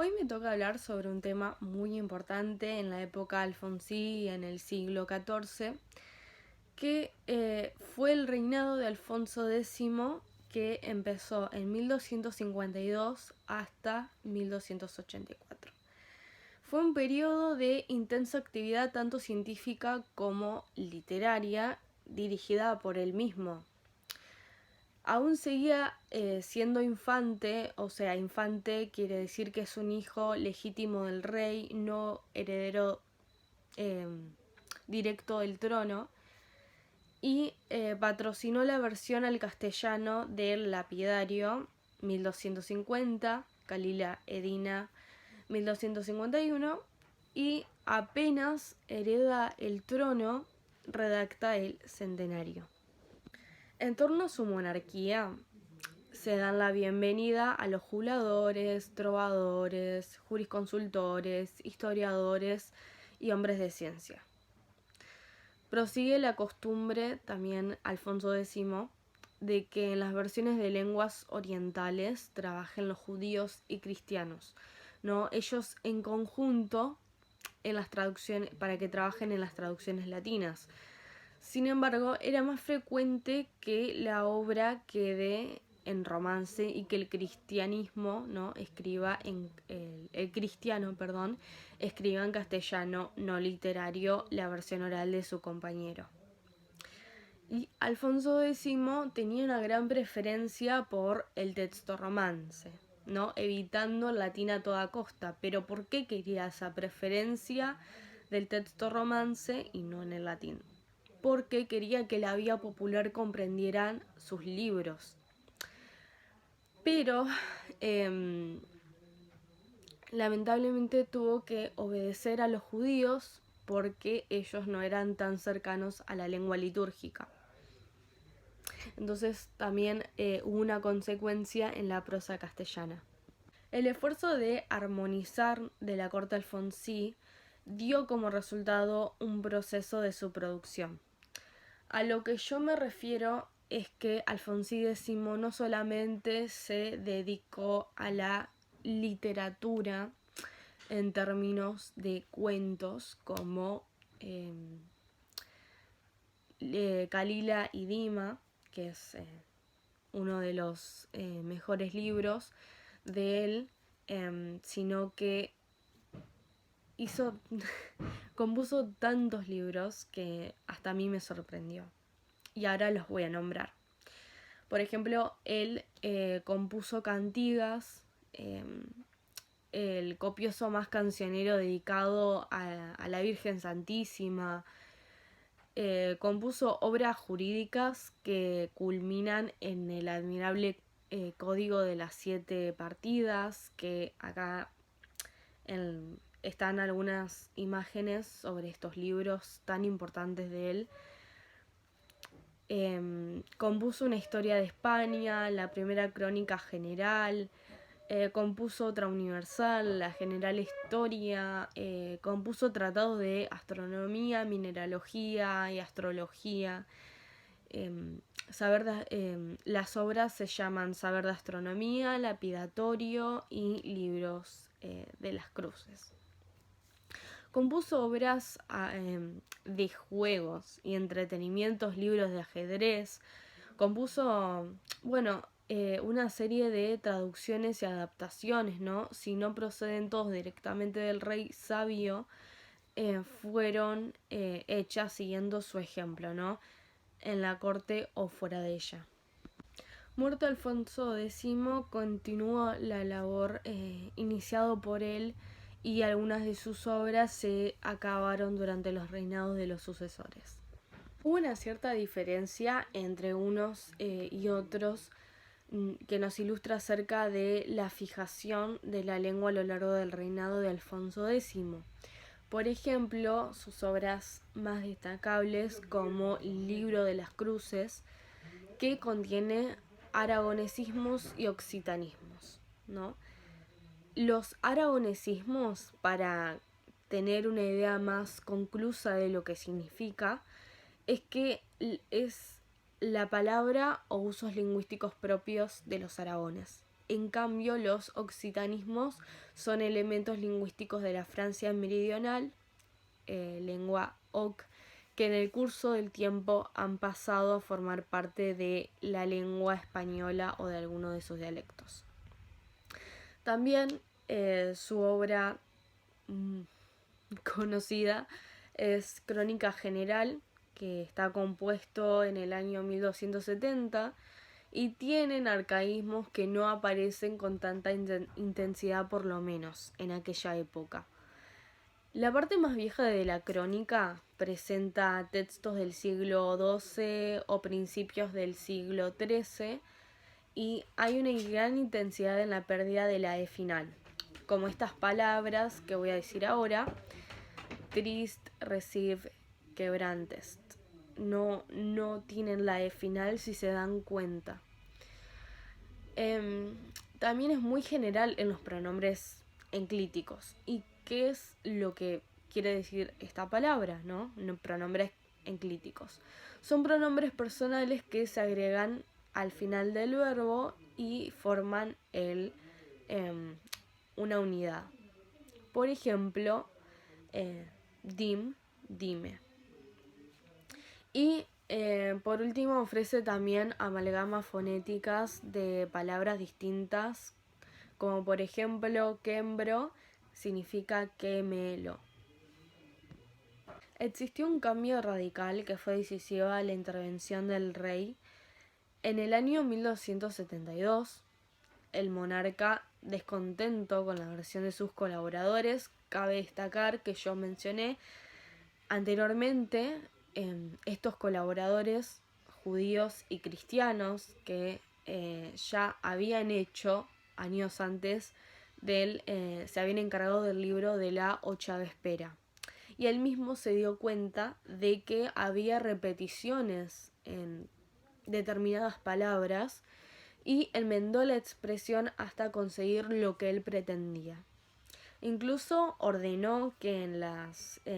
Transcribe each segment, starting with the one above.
Hoy me toca hablar sobre un tema muy importante en la época alfonsí, en el siglo XIV, que fue el reinado de Alfonso X, que empezó en 1252 hasta 1284. Fue un periodo de intensa actividad tanto científica como literaria, dirigida por él mismo. Aún seguía siendo infante, o sea, infante quiere decir que es un hijo legítimo del rey, no heredero directo del trono, y patrocinó la versión al castellano del Lapidario 1250, Calila Edina 1251, y apenas hereda el trono, redacta el Centenario. En torno a su monarquía se dan la bienvenida a los jugladores, trovadores, jurisconsultores, historiadores y hombres de ciencia. Prosigue la costumbre también Alfonso X de que en las versiones de lenguas orientales trabajen los judíos y cristianos, ¿no? Ellos en conjunto en las traducciones, para que trabajen en las traducciones latinas. Sin embargo, era más frecuente que la obra quede en romance y que el cristianismo, ¿no? escriba en el cristiano, escriba en castellano no literario la versión oral de su compañero. Y Alfonso X tenía una gran preferencia por el texto romance, ¿no? evitando el latín a toda costa. Pero ¿por qué quería esa preferencia del texto romance y no en el latín? Porque quería que la vía popular comprendieran sus libros. Pero lamentablemente tuvo que obedecer a los judíos porque ellos no eran tan cercanos a la lengua litúrgica. Entonces también hubo una consecuencia en la prosa castellana. El esfuerzo de armonizar de la corte alfonsí dio como resultado un proceso de su producción. A lo que yo me refiero es que Alfonsí X no solamente se dedicó a la literatura en términos de cuentos como Calila y Dima, que es uno de los mejores libros de él, sino que compuso tantos libros que hasta a mí me sorprendió. Y ahora los voy a nombrar. Por ejemplo, él compuso cantigas, el copioso más cancionero dedicado a la Virgen Santísima. Compuso obras jurídicas que culminan en el admirable Código de las 7 partidas, que acá están algunas imágenes sobre estos libros tan importantes de él. Compuso una historia de España, la primera crónica general, compuso otra universal, la general historia, compuso tratados de astronomía, mineralogía y astrología. Las obras se llaman Saber de Astronomía, Lapidatorio y Libros de las Cruces. Compuso obras de juegos y entretenimientos, libros de ajedrez. Compuso, una serie de traducciones y adaptaciones, ¿no? Si no proceden todos directamente del rey sabio, fueron hechas siguiendo su ejemplo, ¿no? En la corte o fuera de ella. Muerto Alfonso X, continuó la labor iniciado por él, y algunas de sus obras se acabaron durante los reinados de los sucesores. Hubo una cierta diferencia entre unos y otros que nos ilustra acerca de la fijación de la lengua a lo largo del reinado de Alfonso X. Por ejemplo, sus obras más destacables como el Libro de las Cruces, que contiene aragonesismos y occitanismos, ¿no? Los aragonesismos, para tener una idea más conclusa de lo que significa, es que es la palabra o usos lingüísticos propios de los aragones. En cambio, los occitanismos son elementos lingüísticos de la Francia meridional, lengua oc, que en el curso del tiempo han pasado a formar parte de la lengua española o de alguno de sus dialectos. También su obra conocida es Crónica General, que está compuesto en el año 1270 y tienen arcaísmos que no aparecen con tanta intensidad, por lo menos en aquella época. La parte más vieja de la crónica presenta textos del siglo XII o principios del siglo XIII y hay una gran intensidad en la pérdida de la E final, como estas palabras que voy a decir ahora: trist, receive, quebrantest. No tienen la E final si se dan cuenta. También es muy general en los pronombres enclíticos. ¿Y qué es lo que quiere decir esta palabra, no? Pronombres enclíticos. Son pronombres personales que se agregan al final del verbo y forman una unidad. Por ejemplo, dim, dime. Y por último ofrece también amalgamas fonéticas de palabras distintas, como por ejemplo quembro significa quémelo. Existió un cambio radical que fue decisivo a la intervención del rey. En el año 1272, el monarca, descontento con la versión de sus colaboradores, cabe destacar que yo mencioné anteriormente estos colaboradores judíos y cristianos que ya habían hecho años antes se habían encargado del libro de la Ochava y él mismo se dio cuenta de que había repeticiones en determinadas palabras y enmendó la expresión hasta conseguir lo que él pretendía. Incluso ordenó que en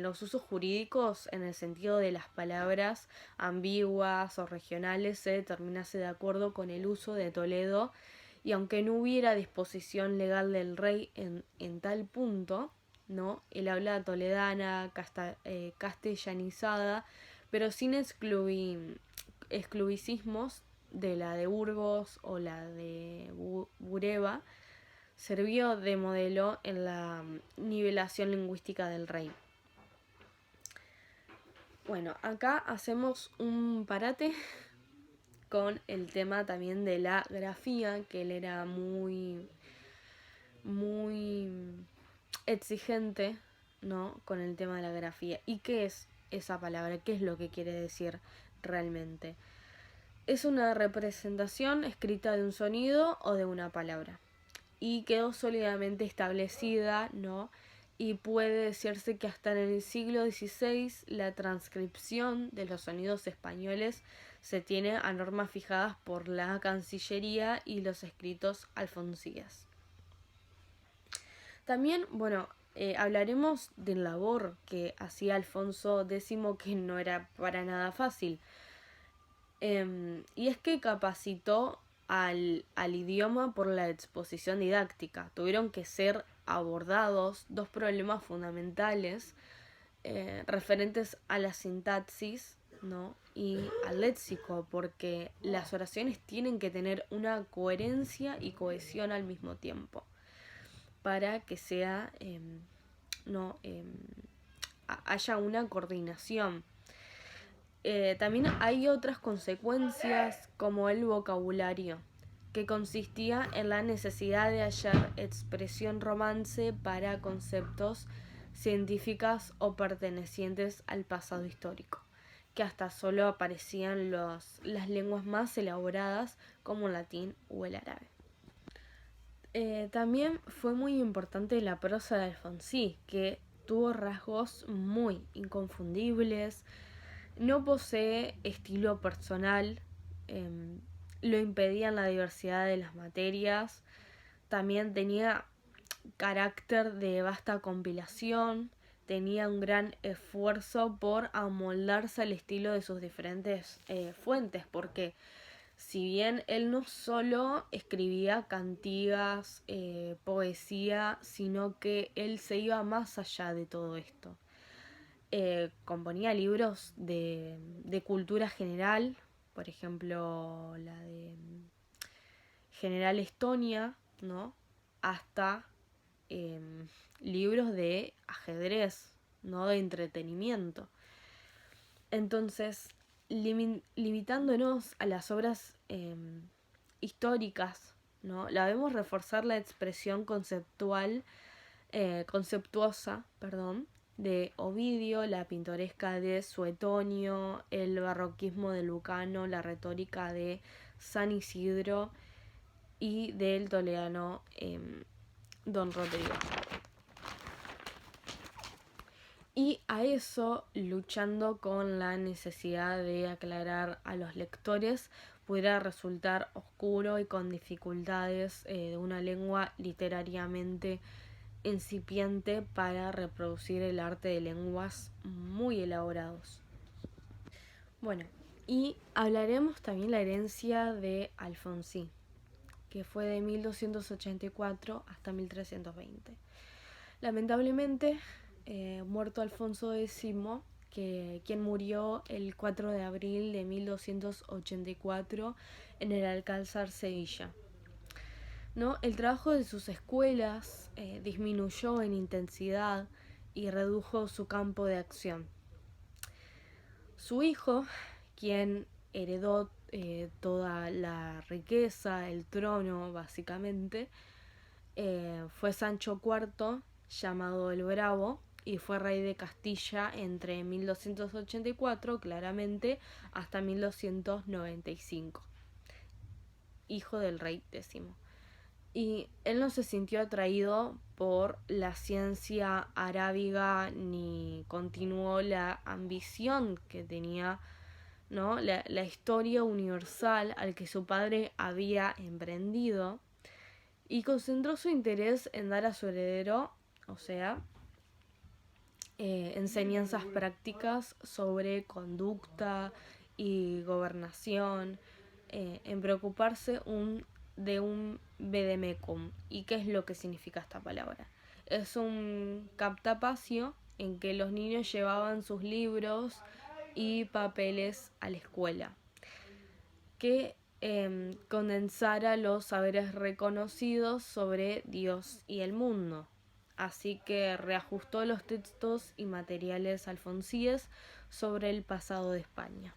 los usos jurídicos, en el sentido de las palabras ambiguas o regionales, se determinase de acuerdo con el uso de Toledo, y aunque no hubiera disposición legal del rey en tal punto, ¿no? El habla toledana, castellanizada, pero sin exclusivismos de la de Burgos o la de Bureba, sirvió de modelo en la nivelación lingüística del rey. Bueno, acá hacemos un parate con el tema también de la grafía, que él era muy exigente, ¿no? Con el tema de la grafía. ¿Y qué es esa palabra? ¿Qué es lo que quiere decir realmente? Es una representación escrita de un sonido o de una palabra. Y quedó sólidamente establecida, ¿no? Y puede decirse que hasta en el siglo XVI la transcripción de los sonidos españoles se tiene a normas fijadas por la Cancillería y los escritos alfonsíes. También, hablaremos del labor que hacía Alfonso X, que no era para nada fácil. Y es que capacitó al idioma por la exposición didáctica. Tuvieron que ser abordados dos problemas fundamentales referentes a la sintaxis, ¿no? Y al léxico, porque las oraciones tienen que tener una coherencia y cohesión al mismo tiempo para que sea haya una coordinación. También hay otras consecuencias como el vocabulario, que consistía en la necesidad de hallar expresión romance para conceptos científicas o pertenecientes al pasado histórico, que hasta solo aparecían las lenguas más elaboradas como el latín o el árabe. También fue muy importante la prosa de Alfonsí, que tuvo rasgos muy inconfundibles. No posee estilo personal, lo impedían la diversidad de las materias. También tenía carácter de vasta compilación, tenía un gran esfuerzo por amoldarse al estilo de sus diferentes fuentes, porque si bien él no solo escribía cantigas, poesía, sino que él se iba más allá de todo esto. Componía libros de cultura general, por ejemplo, la de General Estonia, ¿no? Hasta eh, libros de ajedrez, ¿no? De entretenimiento. Entonces, limitándonos a las obras históricas, ¿no? La vemos reforzar la expresión conceptuosa, perdón, de Ovidio, la pintoresca de Suetonio, el barroquismo de Lucano, la retórica de San Isidro y del toledano Don Rodrigo. Y a eso, luchando con la necesidad de aclarar a los lectores, pudiera resultar oscuro y con dificultades de una lengua literariamente incipiente para reproducir el arte de lenguas muy elaborados. Bueno, y hablaremos también la herencia de Alfonsín, que fue de 1284 hasta 1320. Lamentablemente, muerto Alfonso X, quien murió el 4 de abril de 1284 en el Alcázar Sevilla. ¿No? El trabajo de sus escuelas disminuyó en intensidad y redujo su campo de acción. Su hijo, quien heredó toda la riqueza, el trono básicamente, fue Sancho IV, llamado el Bravo, y fue rey de Castilla entre 1284, claramente, hasta 1295, hijo del rey X. Y él no se sintió atraído por la ciencia arábiga ni continuó la ambición que tenía, ¿no? La historia universal al que su padre había emprendido, y concentró su interés en dar a su heredero, o sea, enseñanzas prácticas sobre conducta y gobernación, en preocuparse de un vedemecum. ¿Y qué es lo que significa esta palabra? Es un captapacio en que los niños llevaban sus libros y papeles a la escuela, que condensara los saberes reconocidos sobre Dios y el mundo. Así que reajustó los textos y materiales alfonsíes sobre el pasado de España.